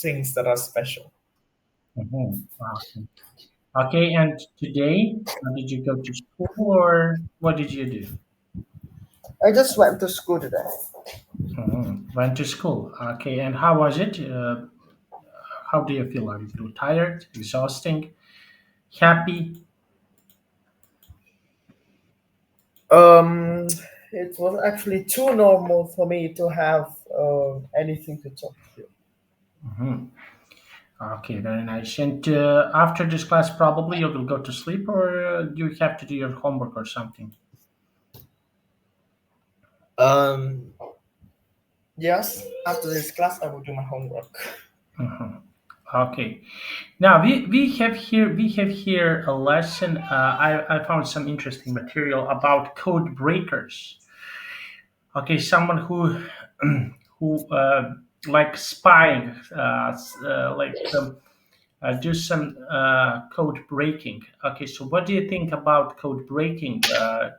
things that are special. Mhm. Okay, and today, did you go to school or what did you do? I just went to school today. Went to school. Okay, and how was it? How do you feel? Are you feel tired, exhausting, happy? Um, it was actually too normal for me to have anything to talk to you. Mhm. Okay, very nice. And after this class, probably you will go to sleep, or you have to do your homework or something. Um, yes, after this class, I will do my homework. Mhm. Okay. Now we have here a lesson. I found some interesting material about code breakers. Okay, someone who who like spying, do some code breaking. Okay, so what do you think about code breaking?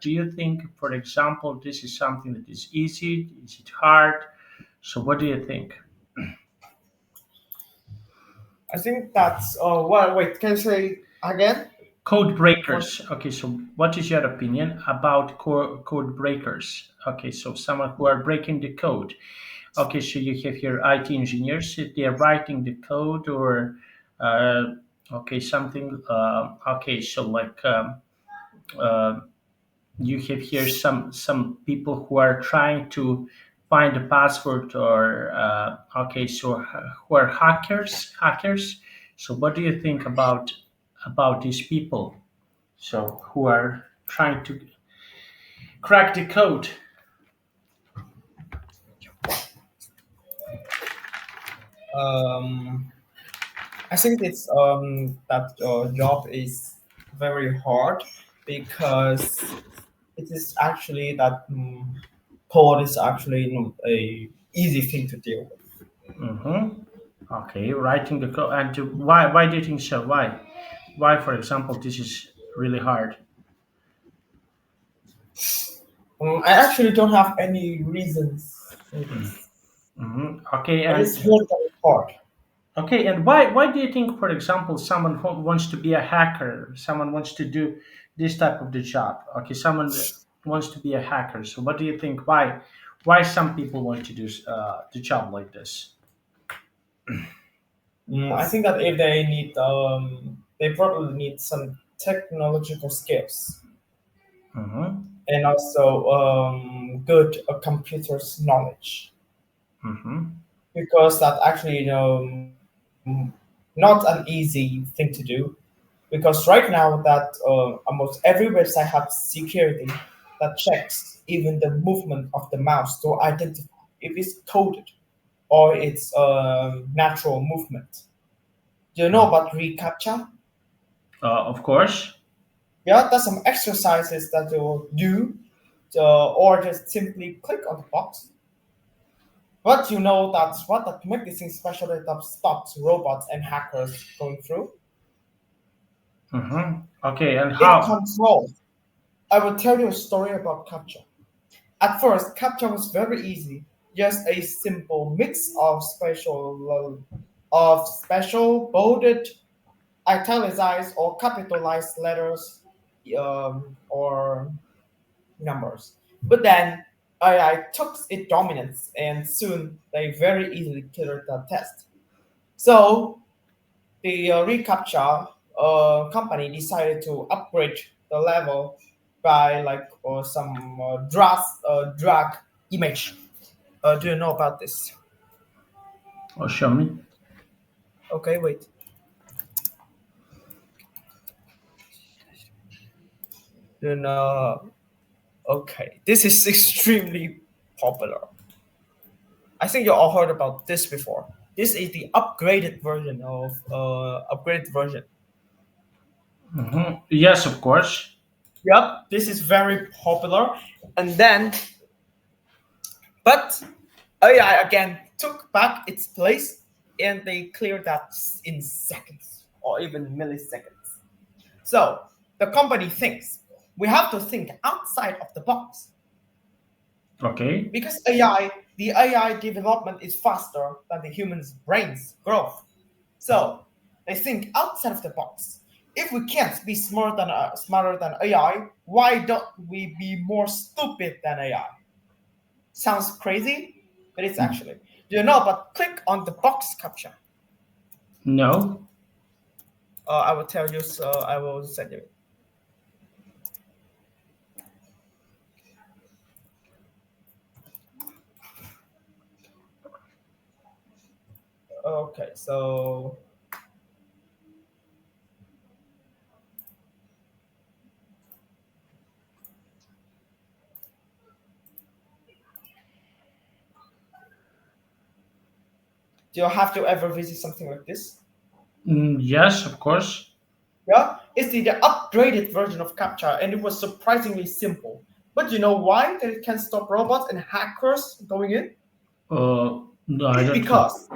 Do you think, for example, this is something that is easy? Is it hard? So what do you think? I think that's. Well, wait. Can you say again? Code For breakers. Okay, so what is your opinion about code breakers? Okay, so someone who are breaking the code. Okay, so you have here IT engineers. They are writing the code, or okay, something. Okay, so uh, you have here some people who are trying to find a password, or okay, so who are hackers. So what do you think about these people, so who are trying to crack the code? um, I think it's that job is very hard because it is actually that code is actually not a easy thing to deal with. Mm-hmm. Okay, writing the code. And why do you think so? Why, for example, this is really hard? I actually don't have any reasons for this, Okay, but it's and very hard. why do you think, for example, someone who wants to be a hacker, someone wants to do this type of the job? Okay, someone wants to be a hacker. So what do you think? Why some people want to do the job like this? I think that if they need, they probably need some technological skills Mm-hmm. and also good computers knowledge Mm-hmm. because that actually not an easy thing to do because right now that almost every website has security that checks even the movement of the mouse to identify if it's coded or it's natural movement. Do you know about reCAPTCHA? Of course. Yeah, that's some exercises that you'll do, or just simply click on the box. But you know that's what that make this thing special that stops robots and hackers going through. Mm-hmm. Okay, and It how? controls. I will tell you a story about CAPTCHA. At first, CAPTCHA was very easy, just a simple mix of special bolded, italicized, or capitalized letters or numbers. But then AI took its dominance, and soon they very easily cleared the test. So the reCAPTCHA company decided to upgrade the level by some drag image. Do you know about this? Oh, show me. Okay, wait. Do you know? Okay, this is extremely popular. I think you all heard about this before. This is the upgraded version of upgraded version. Hmm. Yes, of course. Yep, this is very popular. And then, but AI again took back its place and they cleared that in seconds or even milliseconds. So the company thinks we have to think outside of the box Okay. because AI the AI development is faster than the human's brain's growth. So they think outside of the box. If we can't be smarter than AI, why don't we be more stupid than AI? Sounds crazy, but it's actually. Do you know? But click on the box capture. No. I will tell you. So I will send you. Okay, so do you have to ever visit something like this? Yes, of course. Yeah, it's the upgraded version of CAPTCHA, and it was surprisingly simple. But you know why that it can stop robots and hackers going in? No, I It's don't know. because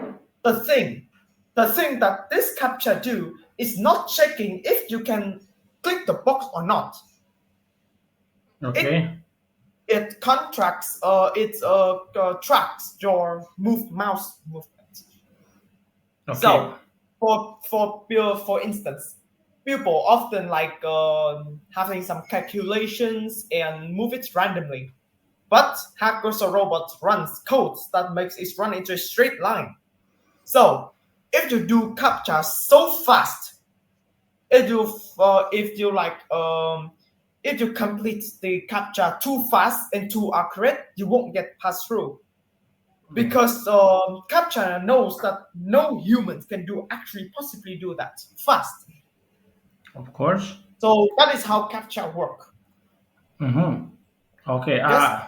the thing, the thing that this CAPTCHA do is not checking if you can click the box or not. It Okay. it contracts, tracks your mouse movement. Okay. So, for instance, people often like having some calculations and move it randomly. But hackers or robots runs codes that makes it run into a straight line. So, if you do captcha so fast, if you if you complete the captcha too fast and too accurate, you won't get passed through because captcha knows that no humans can do actually possibly do that fast. Of course. So that is how captcha work. Mm-hmm. Okay. Yes,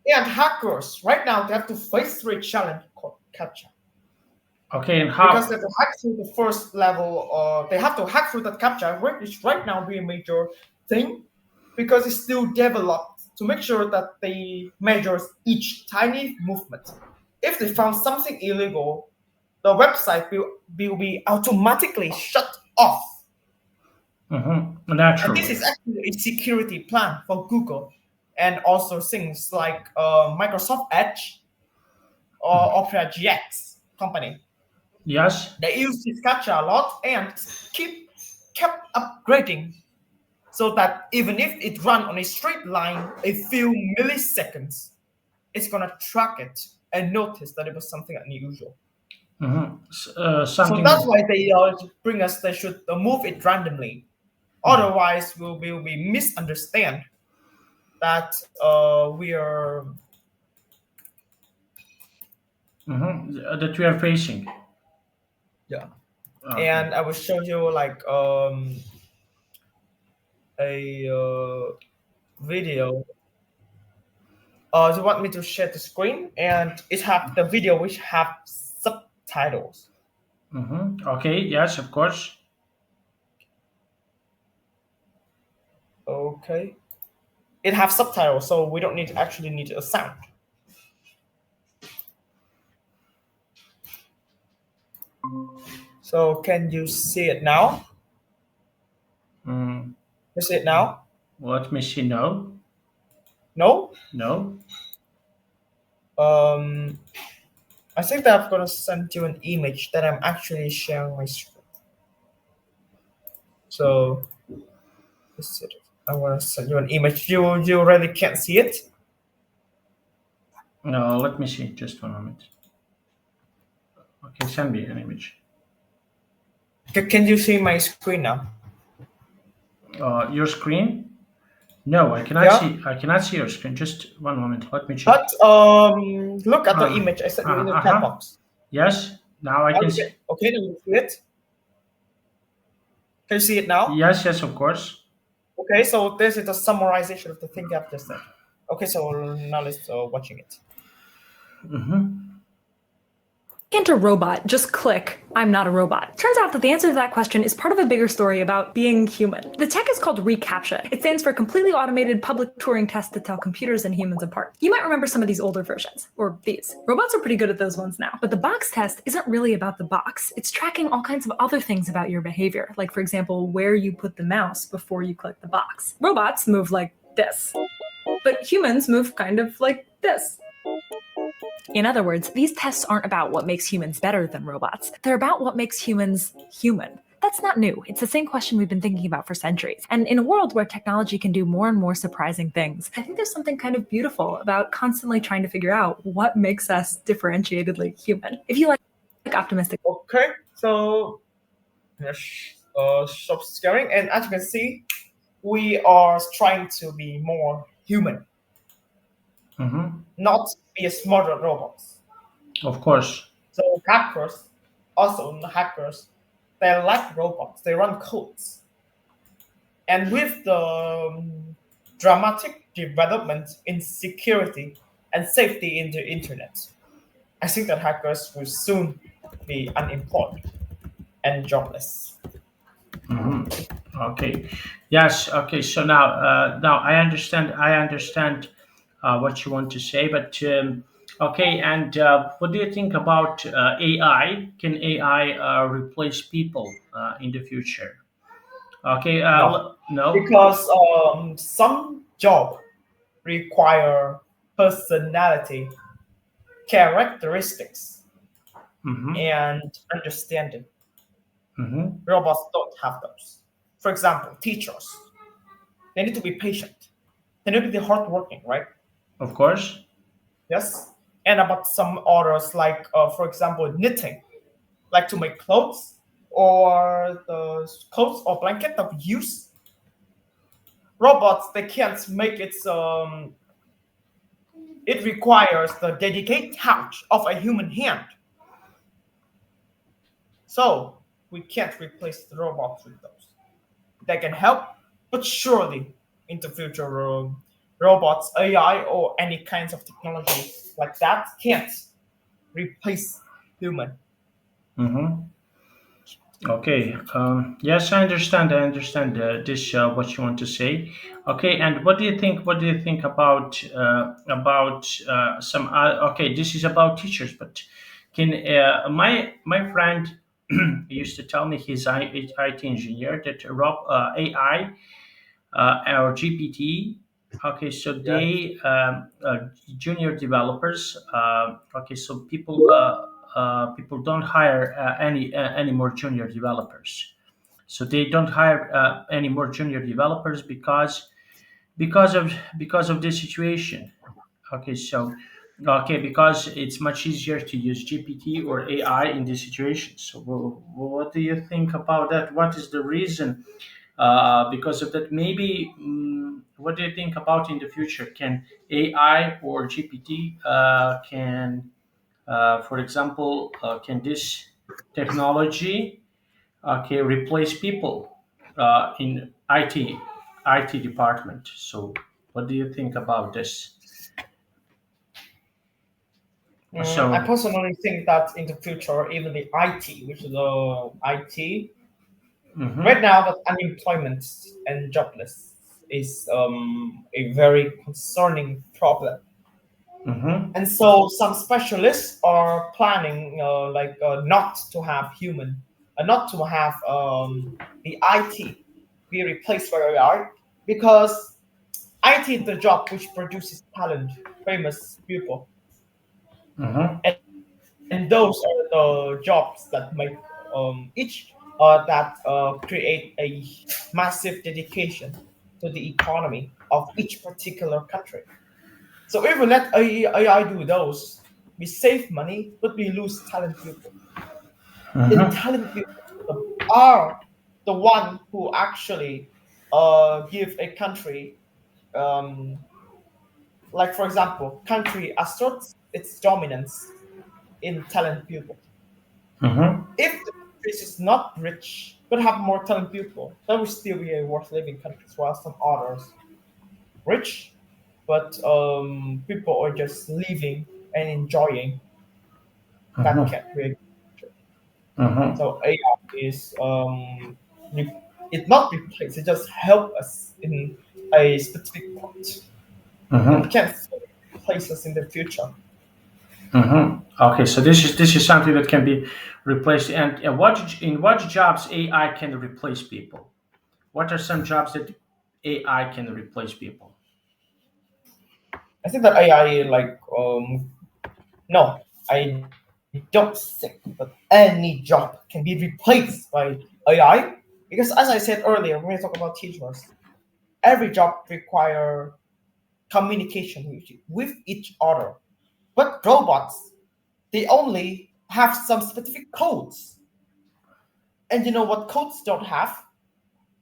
and hackers right now they have to face through a challenge called captcha Okay. And because they how? have to hack through the first level. They have to hack through that captcha, which right now be a major thing because it's still developed to make sure that they measures each tiny movement. If they found something illegal, the website will be automatically shut off. Mm-hmm. And this is Naturally. actually a security plan for Google and also things like Microsoft Edge or Opera GX company. Yes. They use this captcha a lot and keep kept upgrading so that even if it run on a straight line a few milliseconds, it's gonna track it and notice that it was something unusual. Mm-hmm. So that's Something. why they bring us. They should move it randomly. Otherwise, will be misunderstand that we are. Mm-hmm. That we are facing. Yeah. Okay. And I will show you like a video. Do you want me to share the screen and it have the video which have subtitles? Mm-hmm. Okay. Yes, of course. Okay. It have subtitles, so we don't need actually need a sound. So can you see it now? Mm. You see it now? Let me see. No. No. No. Um, I think that I'm gonna send you an image that I'm actually sharing my screen. So let's see. I want to send you an image. You really can't see it. No. Let me see. Just one moment. Okay. Send me an image. Can you see my screen now? Your screen? No, I cannot Yeah. see. I cannot see your screen. Just one moment. Let me check. But look at the Uh, image I sent you in the chat uh-huh. box. Yes. Now I Now can you see. okay, now you see it. Can you see it now? Yes. Yes. Of course. Okay, so this is the summarization of the thing I've just said. Okay, so now let's watching it. Mm-hmm. Can't a robot just click, I'm not a robot? Turns out that the answer to that question is part of a bigger story about being human. The tech is called reCAPTCHA. It stands for Completely Automated Public Turing Test to Tell Computers and Humans Apart. You might remember some of these older versions, or these. Robots are pretty good at those ones now. But the box test isn't really about the box. It's tracking all kinds of other things about your behavior, like for example, where you put the mouse before you click the box. Robots move like this, but humans move kind of like this. In other words, these tests aren't about what makes humans better than robots. They're about what makes humans human. That's not new. It's the same question we've been thinking about for centuries. And in a world where technology can do more and more surprising things, I think there's something kind of beautiful about constantly trying to figure out what makes us differentiatedly human. If you like optimistic. Okay, so stop scaring, and as you can see, we are trying to be more human, Hmm. not be a smarter robots. Of course. So hackers, also hackers, they're like robots. They run codes, and with the dramatic development in security and safety in the internet, I think that hackers will soon be unemployed and jobless. Hmm. Okay. Yes. Okay. So now I understand. What you want to say, but okay. And what do you think about AI? Can AI replace people in the future? Okay. No, No. because some job require personality, characteristics, Mm-hmm. and understanding. Mm-hmm. Robots don't have those. For example, teachers, they need to be patient. They need to be hardworking, right? Of course. Yes. And about some others, like for example, knitting, like to make clothes or the clothes or blanket that we use. Robots, they can't make it. It requires the dedicated touch of a human hand. So we can't replace the robots with those. They can help, but surely in the future, robots, AI, or any kinds of technology like that can't replace human. Mm-hmm. Okay. Yes, I understand. I understand this. What you want to say. Okay. And what do you think? What do you think about some? Okay, this is about teachers, but can my friend used to tell me he's IT engineer that AI or GPT. Okay, so Yeah. they junior developers. Okay, so people don't hire any more junior developers. So they don't hire any more junior developers because of this situation. Okay, so because it's much easier to use GPT or AI in this situation. So what do you think about that? What is the reason because of that? Maybe what do you think about in the future? Can AI or GPT for example, can this technology replace people in IT department? So what do you think about this? I So. personally think that in the future, even the IT, which is the IT, right Mm-hmm. now, the unemployment and jobless is a very concerning problem. Mm-hmm. And so some specialists are planning not to have human, not to have the IT be replaced by AI because IT is the job which produces talent, famous people, Mm-hmm. and those are the jobs that make each that create a massive dedication to the economy of each particular country. So if we let AI do those, we save money, but we lose talent people. And Mm-hmm. talent people are the one who actually give a country, um, like for example, country asserts its dominance in talent people. Mm-hmm. If the country is not rich but have more talent people, that will still be a worth living country, while some others rich, but people are just living and enjoying that Mm-hmm. can't really. Mm-hmm. So AI is it not replace, it just help us in a specific point. It Mm-hmm. can't replace us in the future. Mm-hmm. Okay, so this is something that can be replaced. And what jobs AI can replace people? What are some jobs that AI can replace people? I think that AI like No, I don't think that any job can be replaced by AI because, as I said earlier, when we talk about teachers, every job require communication with each other. But robots, they only have some specific codes, and you know what codes don't have?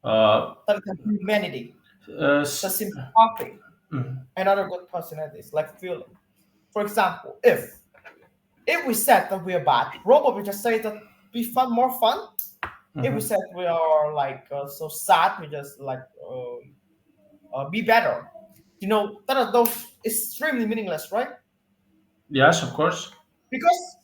Uh, That is humanity, the s- sympathy, mm, and other good personalities like feeling. For example, if we said that we are bad, robot will just say that we fun more fun. If we mhm. said we are like so sad, we just like be better. You know that are those extremely meaningless, right? Yes, of course. Because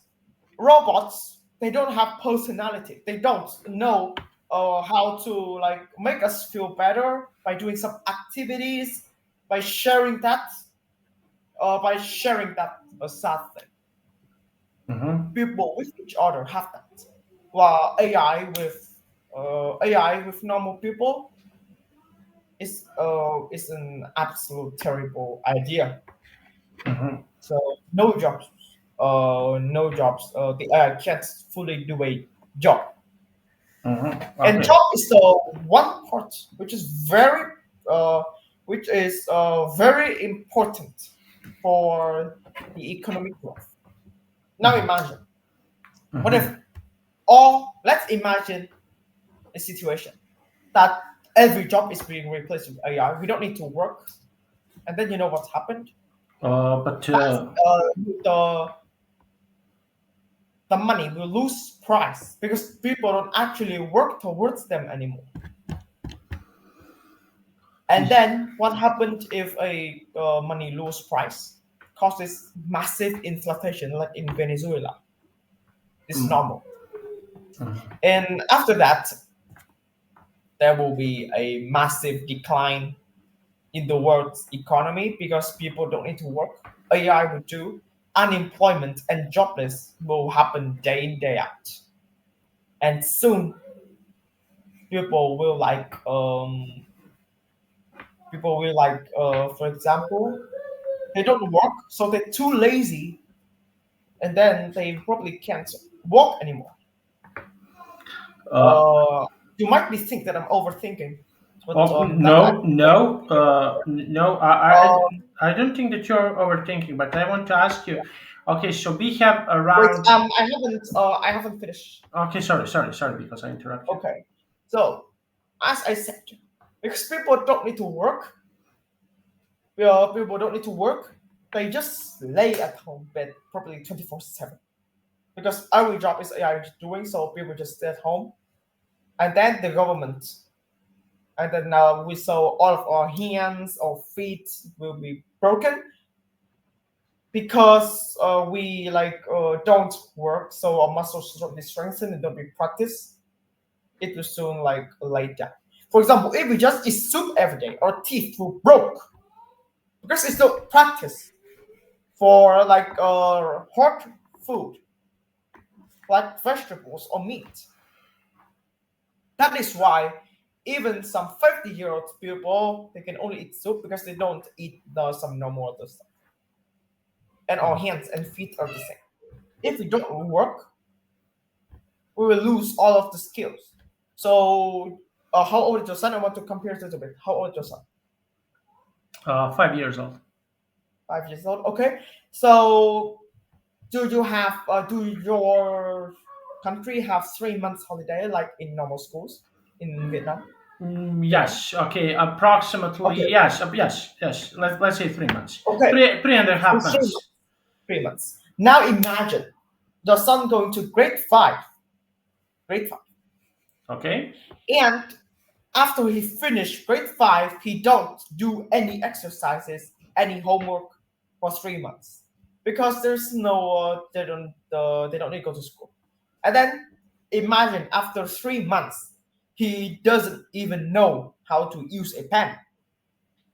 robots they don't have personality. They don't know how to like make us feel better by doing some activities, by sharing that, sad thing. Hmm. People with each other have that. While AI with normal people is an absolute terrible idea. Hmm. So no jobs, no jobs. The AI can't fully do a job, Hmm. and Okay. job is the one part uh, which is very important for the economic growth. Now Hmm. imagine, what if Hmm. let's imagine a situation that every job is being replaced with AI. We don't need to work, and then you know what's happened. But That's the money will lose price because people don't actually work towards them anymore. And then what happened if a money lose price? Causes massive inflation, like in Venezuela. It's mm, normal. And after that, there will be a massive decline in the world's economy because people don't need to work. AI will do. Unemployment and jobless will happen day in, day out. And soon people will like for example, they don't work, so they're too lazy, and then they probably can't walk anymore. uh, Uh, you might be think that I'm overthinking, but oh, that's no, actually what no, no. um, I don't think that you're overthinking. But I want to ask you. Okay, so we have wait, around. I haven't finished. Okay, sorry, because I interrupt you. Okay, so as I said, because people don't need to work, people don't need to work. They just lay at home bed probably 24/7 because every job is AI doing, so people just stay at home, and then the government, and then we saw all of our hands or feet will be broken because we don't work, so our muscles should be strengthened and don't be practiced. It will soon like lay down. For example, if we just eat soup every day, our teeth will broke because it's not practice for hot food like vegetables or meat. That is why even some 50-year-old people they can only eat soup because they don't eat some normal other stuff. And our hands and feet are the same. If we don't work, we will lose all of the skills. So, how old is your son? I want to compare it a little bit. How old is your son? 5 years old. 5 years old. Okay. So, do your country have 3 months holiday like in normal schools in Vietnam? Vietnam. Yes. Okay. Approximately. Okay. Yes. Yes. Let's say 3 months. Okay. Three and a So half 3 months. months. 3 months. Now imagine your son going to grade five, Okay. and after he finished grade 5, he don't do any exercises, any homework for 3 months because there's no they don't need to go to school. And then imagine after 3 months, he doesn't even know how to use a pen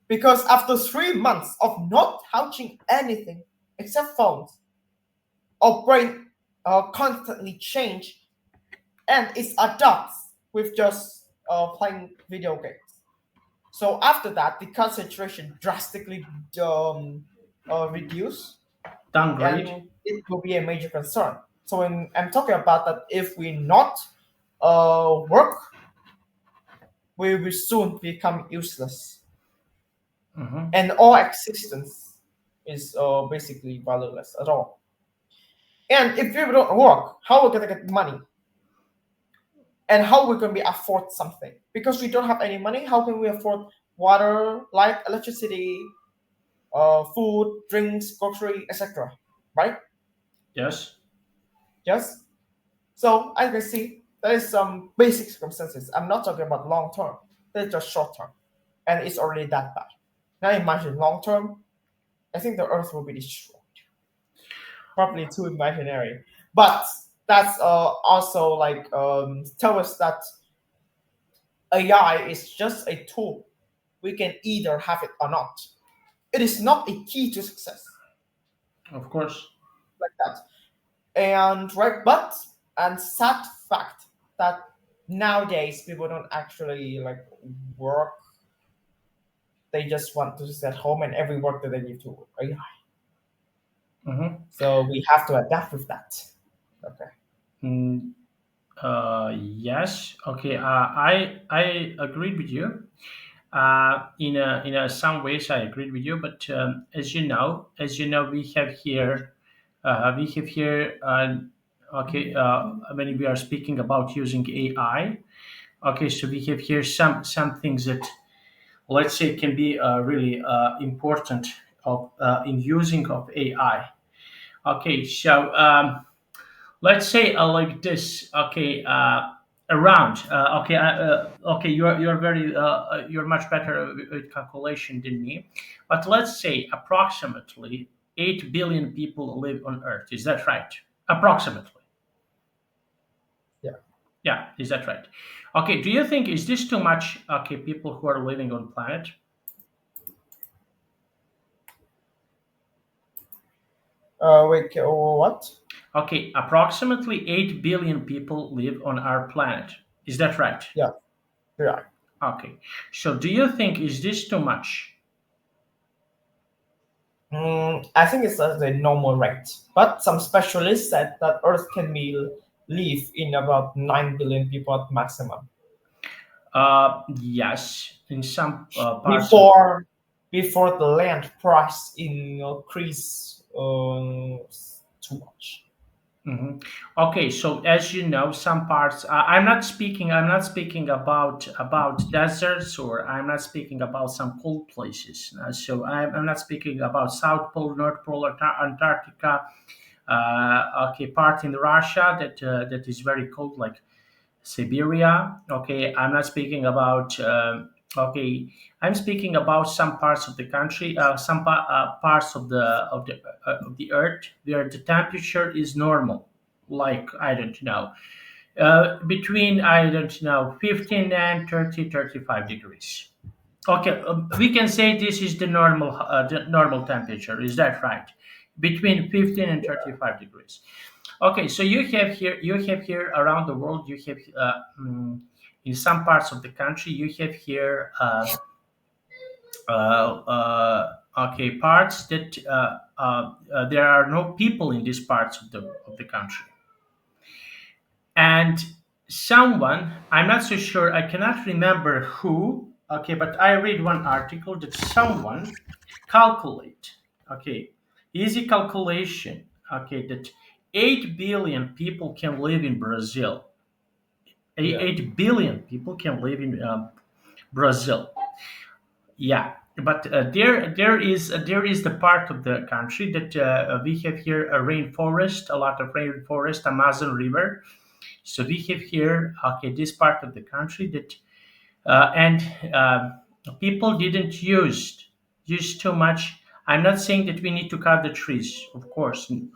because after 3 months of not touching anything except phones, our brain constantly change and it adapts with just playing video games. So after that, the concentration drastically reduce, Downgrade. and it will be a major concern. So when I'm talking about that, if we not work, we will soon become useless, Hmm. and all existence is basically valueless at all. And if we don't work, how are we gonna get money? And how we can we afford something? Because we don't have any money, how can we afford water, light, electricity, food, drinks, grocery, etc.? Right? Yes. Yes. So as you can see, there is some basic circumstances. I'm not talking about long term. That's just short term, and it's already that bad. Now imagine long term. I think the Earth will be destroyed. Probably too imaginary, but that's also like tell us that AI is just a tool. We can either have it or not. It is not a key to success Of course. like that. And right, but and sad fact that nowadays people don't actually like work. They just want to sit at home, and every work that they need to work AI. Hmm. So we have to adapt with that. Okay. Mm, yes. Okay. I agreed with you. In some ways, I agreed with you. But as you know, we have here. Okay. When we are speaking about using AI, okay, so we have here some things that, let's say, can be really important in using of AI. Okay, so let's say like this. Okay, around. Okay, you're much better with calculation than me, but let's say approximately 8 billion people live on Earth. Is that right? Approximately. Yeah. Yeah, is that right? Okay, do you think is this too much? Okay, people who are living on planet. Wait. What? Okay, approximately 8 billion people live on our planet. Is that right? Yeah. Yeah. Okay. So do you think is this too much? I think it's at a normal rate, but some specialists said that Earth can be live in about 9 billion people at maximum Yes, in some parts of. before before the land price increase too much. Mhm. Okay, so as you know, some parts. I'm not speaking. I'm not speaking about deserts, or I'm not speaking about some cold places. So I'm not speaking about South Pole, North Pole, or Antarctica. Okay, part in Russia that is very cold, like Siberia. Okay, I'm not speaking about. Okay, I'm speaking about some parts of the country, some parts of the earth where the temperature is normal, like I don't know, between I don't know 15 and 30, 35 degrees. Okay, we can say this is the normal temperature. Is that right? Between 15 and 35 degrees. Okay, so you have here around the world, you have in some parts of the country, you have here okay, parts that there are no people in these parts of the country, and someone, I'm not so sure, I cannot remember who. Okay, but I read one article that someone calculate. Okay, easy calculation. Okay, that 8 billion people can live in Brazil. Yeah. 8 billion people can live in Brazil. Yeah, but there is the part of the country that we have here a rainforest, a lot of rainforest, Amazon River. So we have here, okay, this part of the country that and people didn't use too much. I'm not saying that we need to cut the trees. Of course, no,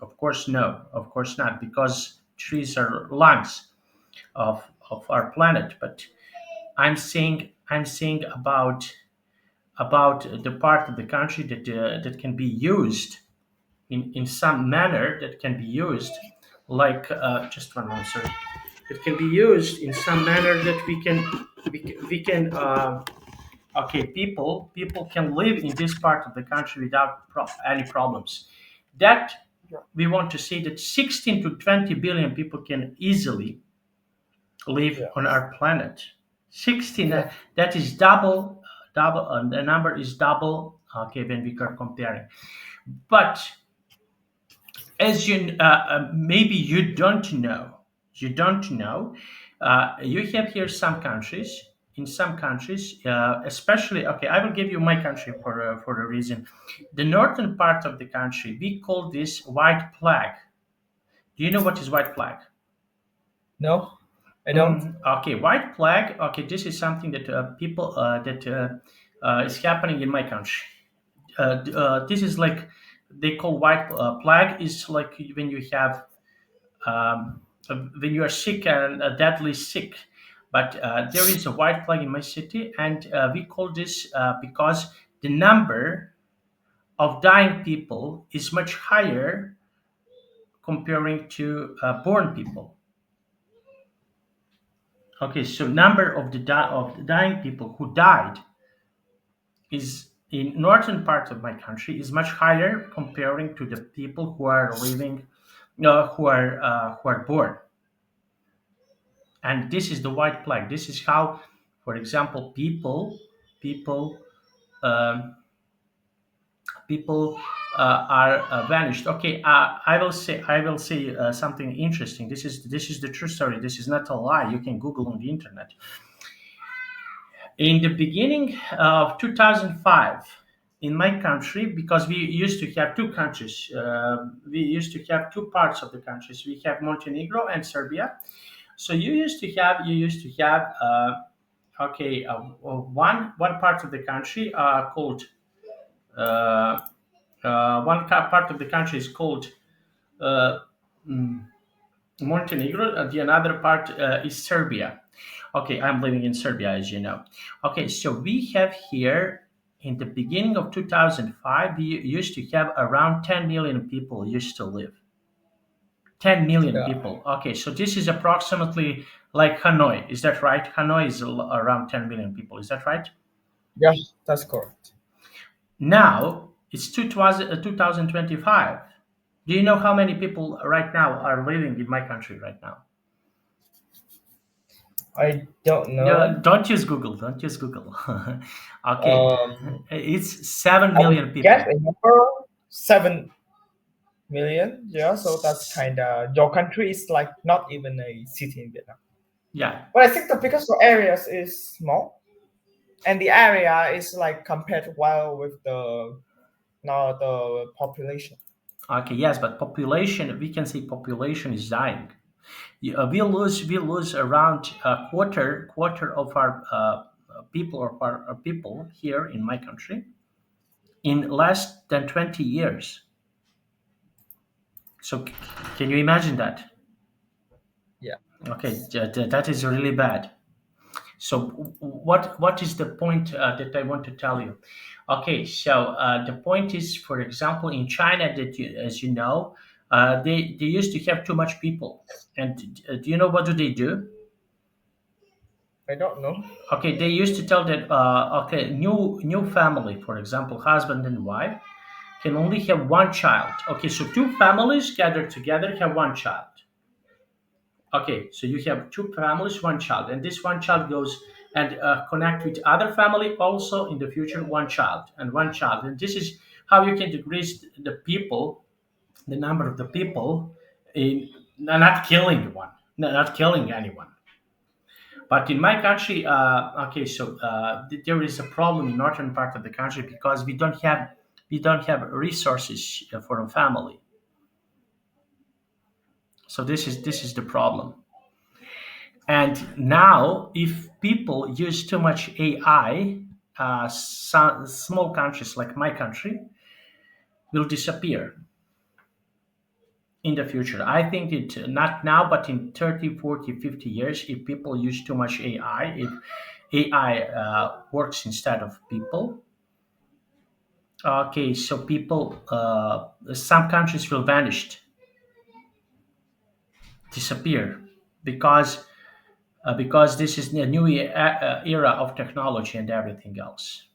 of course not, because trees are lungs of our planet. But I'm saying about the part of the country that can be used in some manner, that can be used like just one moment, sorry, that can be used in some manner that we can okay, people can live in this part of the country without any problems. That Yeah. we want to say that 16 to 20 billion people can easily live Yeah. on our planet. 16, Yeah. that is double, the number is double, okay, when we are comparing. But as maybe you don't know, you have here some countries. In some countries, especially, okay, I will give you my country for a reason. The northern part of the country, we call this white flag. Do you know what is white flag? No, I don't. Okay, white flag. Okay, this is something that people that is happening in my country. This is like they call white flag is like when you have when you are sick and deadly sick. But there is a white flag in my city, and we call this because the number of dying people is much higher comparing to born people. Okay, so number of of the dying people who died is in northern part of my country is much higher comparing to the people who are living, who are born. And this is the white flag. This is how, for example, people um, people are vanished. Okay, I will say something interesting. This is the true story. This is not a lie. You can Google on the internet. In the beginning of 2005, in my country, because we used to have two countries, we used to have two parts of the countries. We have Montenegro and Serbia. So you used to have okay, one part of the country called uh, part of the country is called uh, mm, Montenegro, and the another part is Serbia. Okay, I'm living in Serbia, as you know. Okay, so we have here in the beginning of 2005, we used to have around 10 million people used to live. 10 million Yeah. people. Okay, so this is approximately like Hanoi. Is that right? Hanoi is around 10 million people. Is that right? Yeah, that's correct. Now it's 2025. Do you know how many people right now are living in my country right now? I don't No, know. don't use Google. Don't use Google. Okay, Um, it's 7 I would million guess people. a number 7 million. Yeah, so that's kind of your country is like not even a city in Vietnam. Yeah. But I think the biggest areas is small, and the area is like compared well with the now the population. Okay. Yes, but population. We can say population is dying. We lose around a quarter of our people of our people here in my country in less than 20 years. So can you imagine that? Yeah. Okay, that is really bad. So what is the point that I want to tell you? Okay, so the point is, for example, in China, that as you know, they used to have too much people, and do you know what do they do? I don't know. Okay, they used to tell that okay, new family, for example, husband and wife, can only have one child. Okay, so two families gathered together have one child. Okay, so you have two families, one child, and this one child goes and connect with other family also in the future, one child and one child, and this is how you can decrease the people, the number of the people, in not killing one, not killing anyone. But in my country, okay, so there is a problem in northern part of the country because we don't have resources for a family. So this is the problem. And now, if people use too much AI, small countries like my country will disappear in the future. I think it not now, but in 30, 40, 50 years, if people use too much AI, if AI works instead of people, okay, so people, some countries will vanish, disappear, because this is a new era of technology and everything else.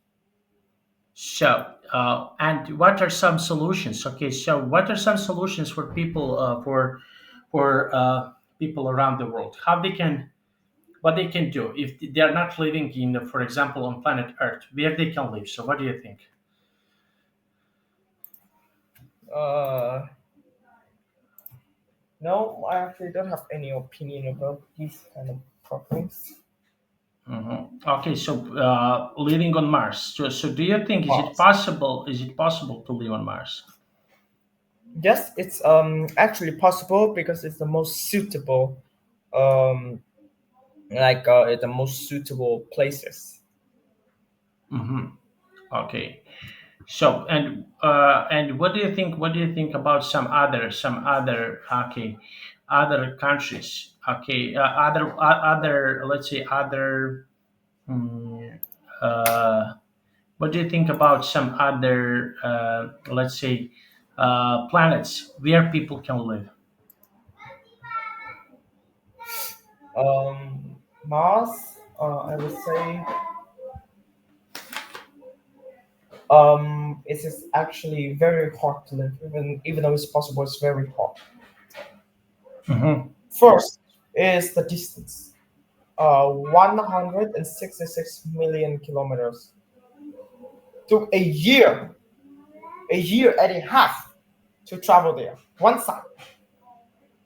So And what are some solutions? Okay, so what are some solutions for people for people around the world? How they can what they can do if they are not living in, for example, on planet Earth, where they can live. So, what do you think? Uh, no, I actually don't have any opinion about these kind of problems. Okay, so living on Mars. So, do you think is it Mars. possible? Is it possible to live on Mars? Yes, it's actually possible because it's the most suitable, um the most suitable places. Okay. So and what do you think? What do you think about some other other countries? Okay, other let's say other. mm, uh, what do you think about some other let's say planets where people can live? Mars, I would say, it is actually very hard to live. Even though it's possible, it's very hard. Mm-hmm. First is the distance. 166 million kilometers. Took a year and a half to travel there. One side.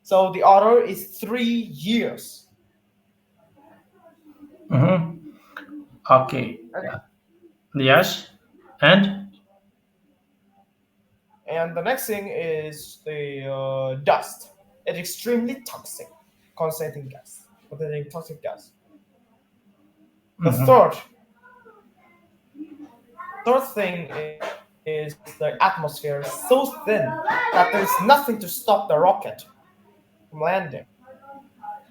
So the other is 3 years. Mm-hmm. Okay. Okay. Yes. And And the next thing is the dust. It's extremely toxic, containing toxic gas. The mm-hmm. third thing is the atmosphere is so thin that there is nothing to stop the rocket from landing.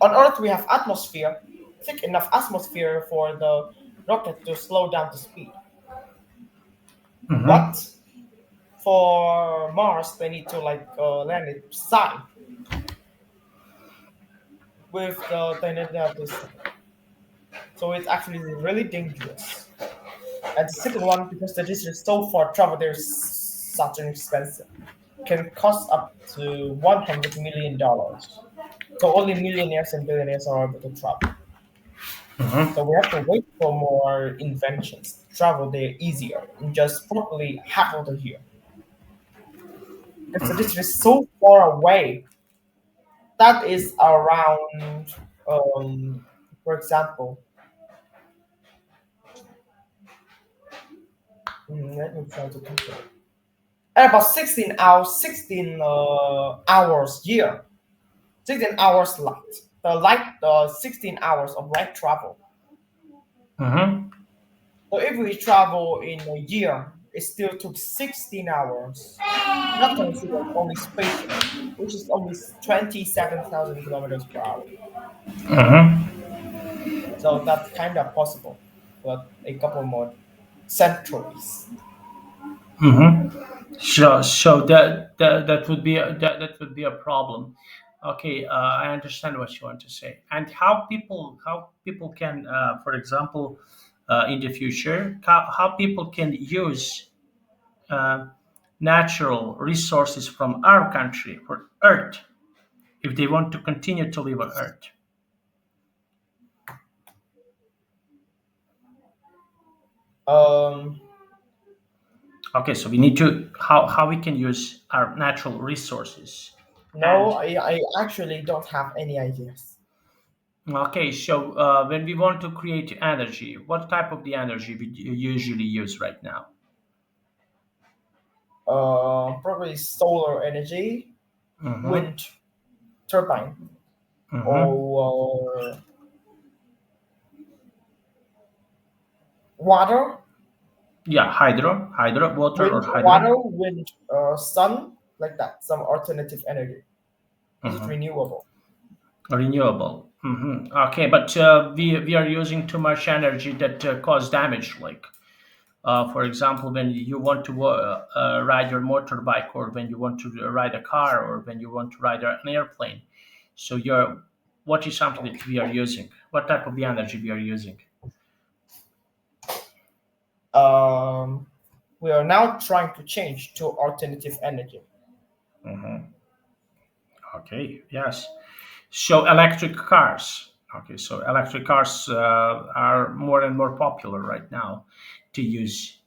On Earth, we have atmosphere, thick enough atmosphere for the rocket to slow down the speed. Mm-hmm. But for Mars, they need to land it side with they need to have this. So it's actually really dangerous. And the second one, because the distance is so far, travel there is such an expensive. Can cost up to $100 million. So only millionaires and billionaires are able to travel. So we have to wait for more inventions to travel there easier in just probably half of the year. Because the distance is so far away, that is around, for example, let me try to calculate. At about 16 hours, 16 hours year, 16 hours light. The 16 hours of light travel. Mm-hmm. So if we travel in a year, it still took 16 hours. Not considered only spaceship, which is only 27,000 kilometers per hour. Mm-hmm. So that's kind of possible, but a couple more centuries. So that would be that would be a problem. Okay, I understand what you want to say, and how people can, for example, in the future, how people can use uh, natural resources from our country for Earth if they want to continue to live on Earth. Um, Okay, so we need to how we can use our natural resources. no, And I actually don't have any ideas. okay, so when we want to create energy, what type of the energy we usually use right now? Probably solar energy, Mm-hmm. wind turbine, Mm-hmm. or water, Yeah, hydro, water or water, hydro. wind, sun, like that. Some alternative energy. This is Mm-hmm. renewable. Renewable. Okay, but we are using too much energy that cause damage. Like, for example, when you want to ride your motorbike, or when you want to ride a car, or when you want to ride an airplane. So you're what is something that we are using? What type of the energy we are using? Um, we are now trying to change to alternative energy. Hmm. Okay, yes. So electric cars. Okay, so electric cars are more and more popular right now to use,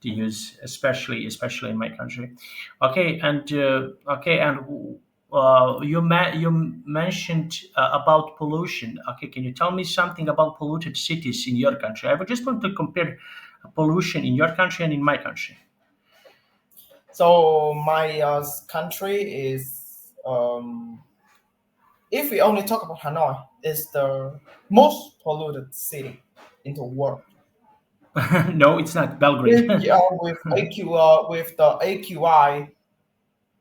especially in my country. Okay, and you mentioned about pollution. Okay, can you tell me something about polluted cities in your country? I would just want to compare pollution in your country and in my country. So my country is, if we only talk about Hanoi, is the most polluted city in the world. No, it's not Belgrade. With, with AQ, with the AQI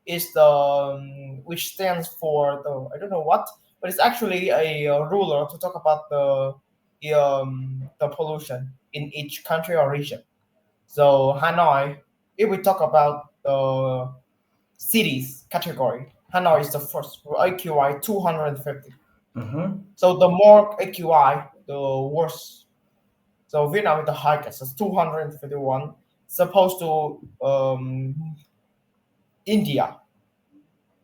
is the which stands for the I don't know what, but it's actually a, ruler to talk about the pollution in each country or region. So Hanoi, if we talk about the cities category, Hanoi is the first with AQI 250. Hmm. So the more AQI, the worse. So Vietnam is the highest, it's 251. Supposed to India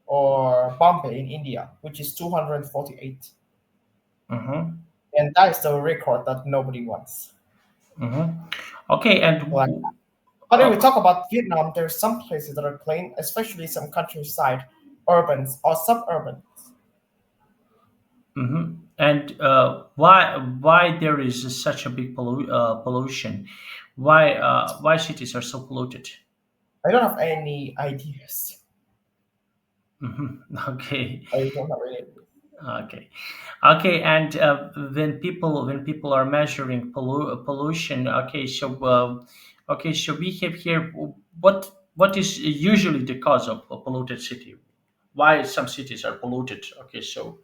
or Bombay in India, which is 248. Hmm. And that is the record that nobody wants. Hmm. Okay, Like, but if we uh, talk about Vietnam, there's some places that are clean, especially some countryside, urbans or suburban. and why there is such a big pollution? Why cities are so polluted? I don't have any ideas. Hmm. Okay, I don't have any. okay, okay. And when people are measuring pollution, okay, so we have here what is usually the cause of a polluted city? Why some cities are polluted? Okay, so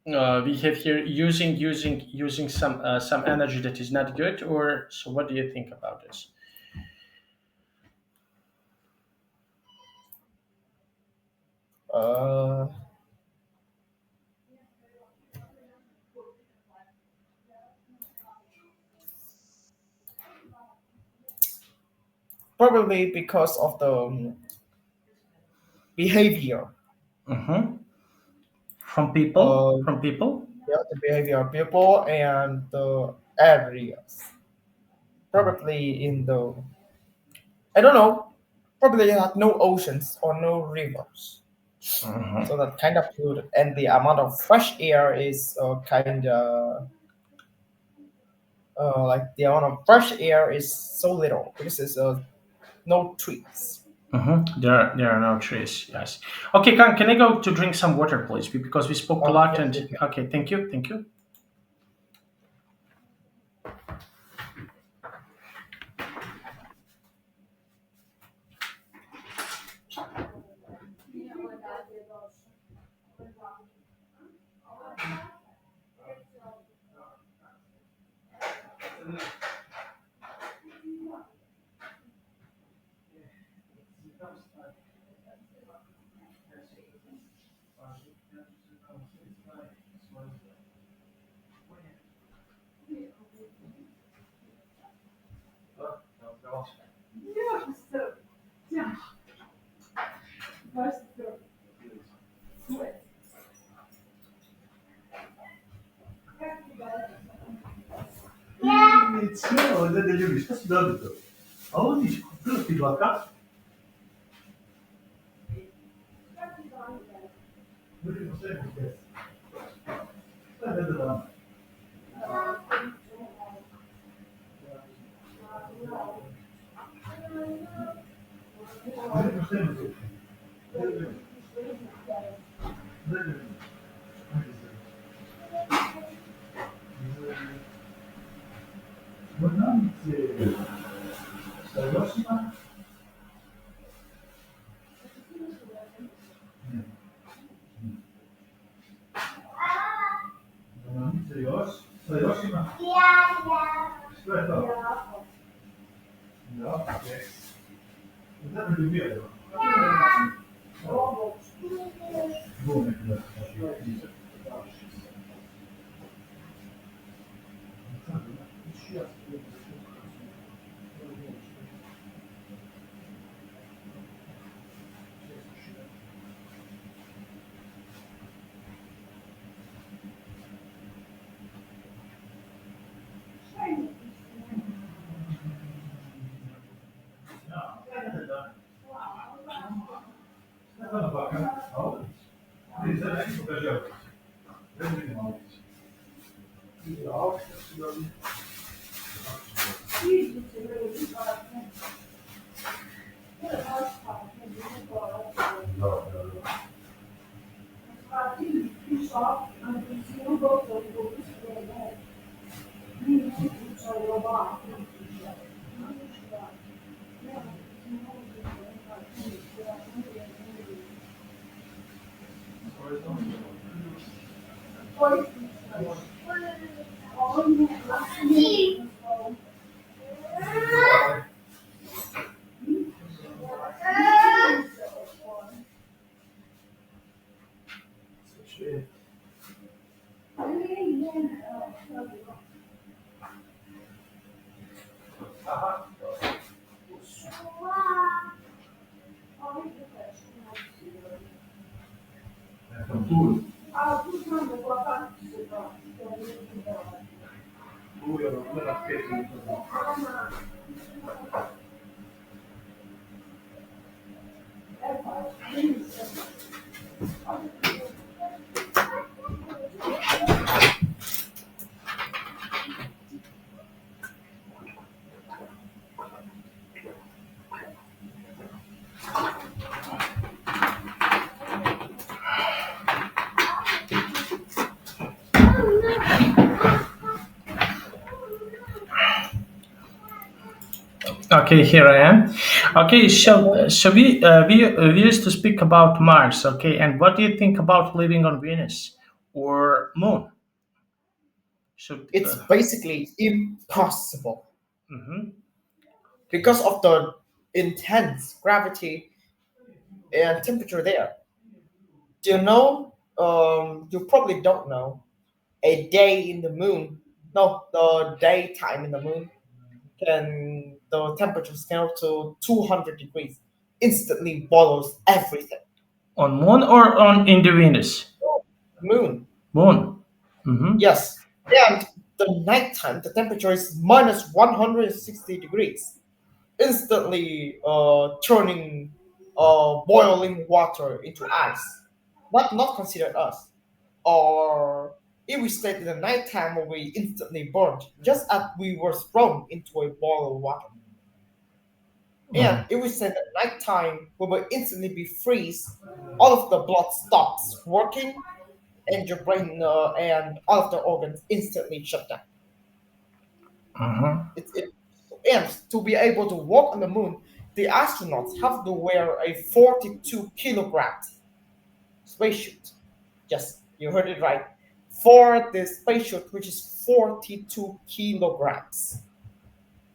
we have here using some energy that is not good, or so what do you think about this? Uh, Probably because of the behavior. Hmm. From people, Uh, from people. yeah, the behavior of people and the areas. Probably in the I don't know. Probably they had no oceans or no rivers, so Hmm. that kind of polluted. And the amount of fresh air is kind of like the amount of fresh air is so little because there's no trees. There are no trees. Yes. Okay, can I go to drink some water, please? Because we spoke a lot, Yes, and you can. okay, thank you. Iniziò degli amici, sto dando. Oggi, quello ti va a casa. Lui non sei questo. Stai vedendo la lui non sei questo. Buonanotte. Stai prossima? Buonanotte, Jos. Stai prossima? Aspetta. No, ok. Andiamo più via. Buone. Okay, here I am. Okay, so we used to speak about Mars. Okay, and what do you think about living on Venus or Moon? So, It's basically impossible mhm. because of the intense gravity and temperature there. Do you know? You probably don't know. A day in the moon, no, the daytime in the moon can the temperatures can up to 200 degrees, instantly boils everything. On Moon or on in the Venus? Moon, Moon. Mm-hmm. yes, and the nighttime the temperature is minus 160 degrees, instantly turning boiling water into ice. Not considered us. Or if we stayed in the nighttime, we instantly burnt, just as we were thrown into a boil of water. And if we stayed at nighttime, we will instantly be freeze. All of the blood stops working, and your brain and all of the organs instantly shut down. Uh-huh. It, and to be able to walk on the moon, the astronauts have to wear a 42 kilogram spacesuit. Yes, you heard it right. For the spacesuit, which is 42 kilograms,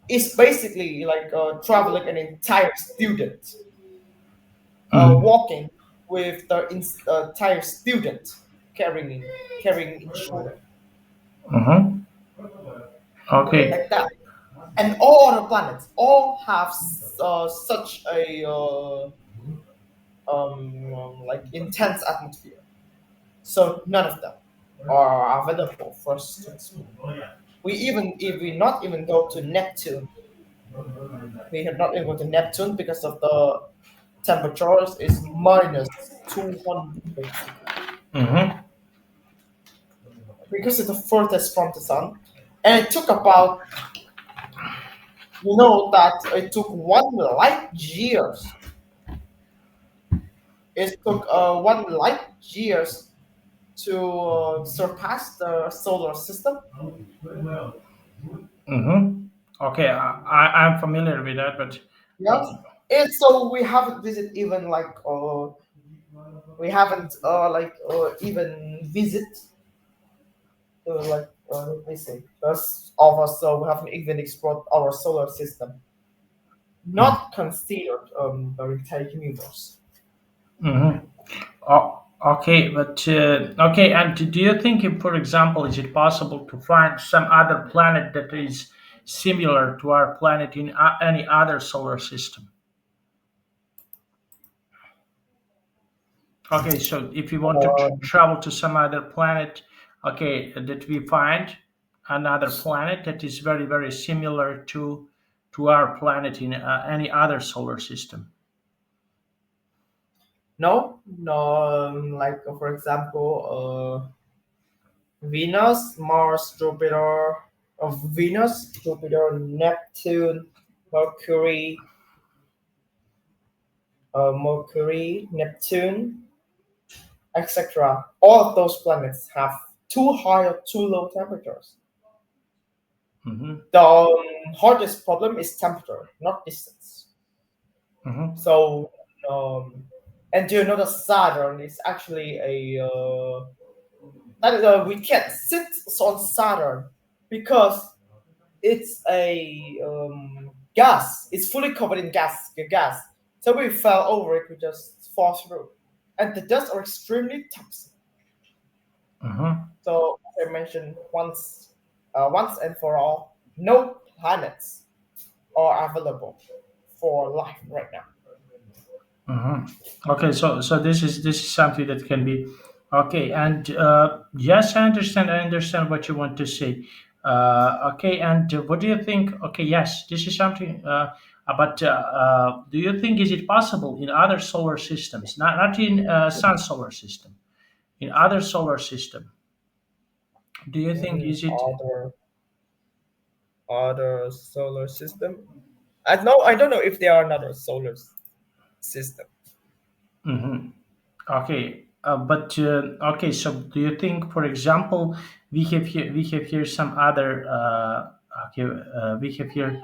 it's basically like traveling an entire student, Mm. walking with the entire student carrying each shoulder Uh-huh. Okay. like that. And all other planets all have such a like intense atmosphere. So none of them are available for us to explore. We even if we not even go to Neptune, we have not even go to Neptune because of the temperatures is minus 200 basically. Mm-hmm. Because it's the furthest from the sun, and it took about you know that it took 1 light years. It took 1 light years to surpass the solar system. Mm-hmm. Okay, I'm familiar with that, but Yes, and so we haven't visited even like we haven't even visit let me see, us of us we haven't even explored our solar system, not considered the entire universe. mm-hmm. Okay, but okay, and do you think, if, for example, is it possible to find some other planet that is similar to our planet in any other solar system? Okay, so if you want to Um, travel to some other planet, okay, that we find another planet that is very, very similar to our planet in any other solar system. No, no. Like for example, Venus, Mars, Jupiter, Venus, Jupiter, Neptune, Mercury, Neptune, etc. All of those planets have too high or too low temperatures. Mm-hmm. The hardest problem is temperature, not distance. Mm-hmm. So, um, and do you know that Saturn is actually we can't sit on Saturn because it's a gas. It's fully covered in gas. So we fell over it, we just fall through. And the dust are extremely toxic. Mm-hmm. So as I mentioned once and for all, no planets are available for life right now. Mm-hmm. Okay, so this is something that can be okay, and yes, I understand what you want to say. Okay, and what do you think? Okay, yes, this is something. But do you think is it possible in other solar systems, not in sun solar system, in other solar system? Do you think is it? Other solar system. I don't know if there are another system. Mhm. Okay, but okay. So, do you think, for example, we have here some other okay, we have here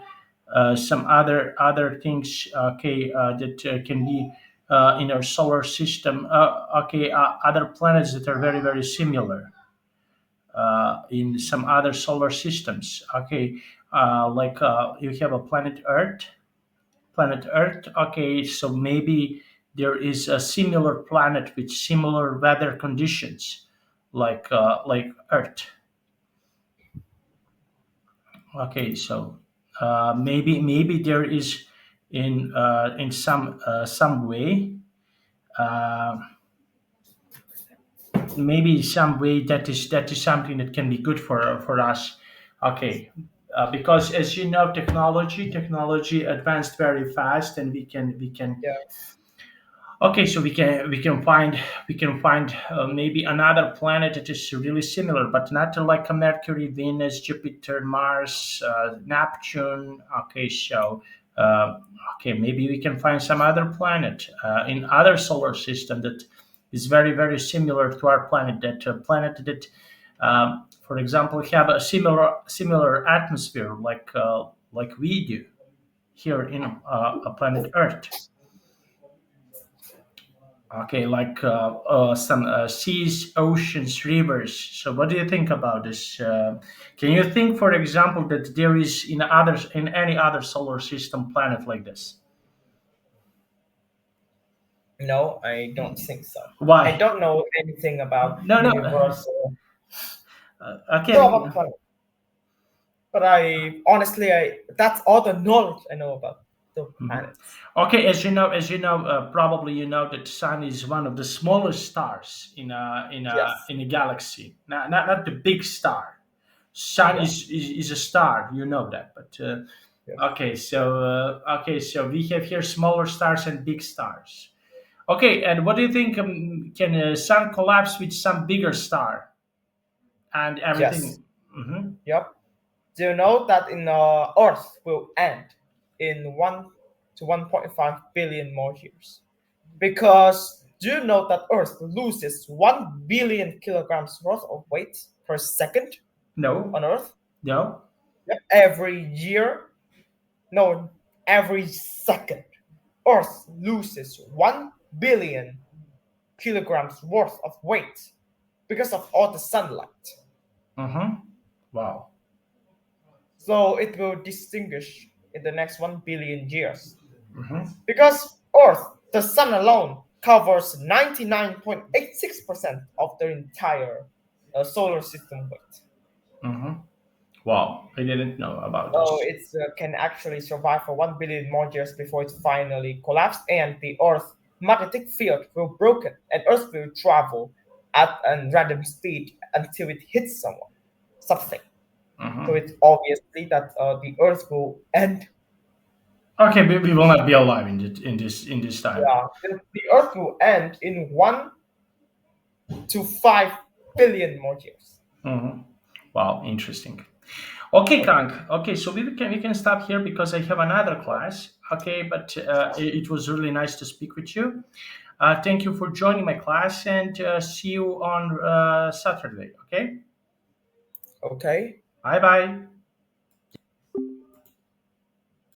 some other things okay that can be in our solar system. Okay, other planets that are very very similar in some other solar systems. Okay, like you have a planet Earth. Okay, so maybe there is a similar planet with similar weather conditions, like Earth. Okay, so maybe there is in some way, uh, maybe some way that is something that can be good for us. Okay, because as you know, technology advanced very fast, and we can. Yeah. Okay, so we can find maybe another planet that is really similar, but not like a Mercury, Venus, Jupiter, Mars, Neptune. Okay, so uh, okay, maybe we can find some other planet in other solar system that is very very similar to our planet. That planet that, for example, have a similar atmosphere like we do here in a planet Earth. Okay, like some seas, oceans, rivers. So, what do you think about this? Can you think, for example, that there is in any other solar system planet like this? No, I don't think so. I Why? don't know anything about No, no. universal. No, Okay. about planet, but I that's all the knowledge I know about the Mhm. planets. Okay, as you know, probably you know that the sun is one of the smallest stars Yes. in a galaxy. Not the big star. Sun Yeah. is a star. You know that, but Yes. okay, so we have here smaller stars and big stars. Okay, and what do you think? Can a sun collapse with some bigger star and Yes. everything? Hmm. Yep. Do you know that in Earth will end in 1 to 1.5 billion more years? Because do you know that Earth loses 1 billion kilograms worth of weight per second No, on Earth? no. Yep. Every year, no, every second, Earth loses 1 billion kilograms worth of weight because of all the sunlight. Mm-hmm. Wow. So it will distinguish in the next 1 billion years. Mm-hmm. Because Earth, the sun alone, covers 99.86% of the entire solar system weight. Mm-hmm. Wow. I didn't know about So this. it can actually survive for 1 billion more years before it finally collapses, and the Earth's magnetic field will broken, and Earth will travel at a random speed until it hits something. So Mm-hmm. it's obviously that the Earth will end Okay, we will not be alive in this time. Yeah, the Earth will end in 1 to 5 billion more years. Mhm. Wow, interesting. Okay, Kang. Okay, so we can stop here because I have another class. Okay, but it was really nice to speak with you. Thank you for joining my class, and see you on Saturday. Okay, Okay. bye bye.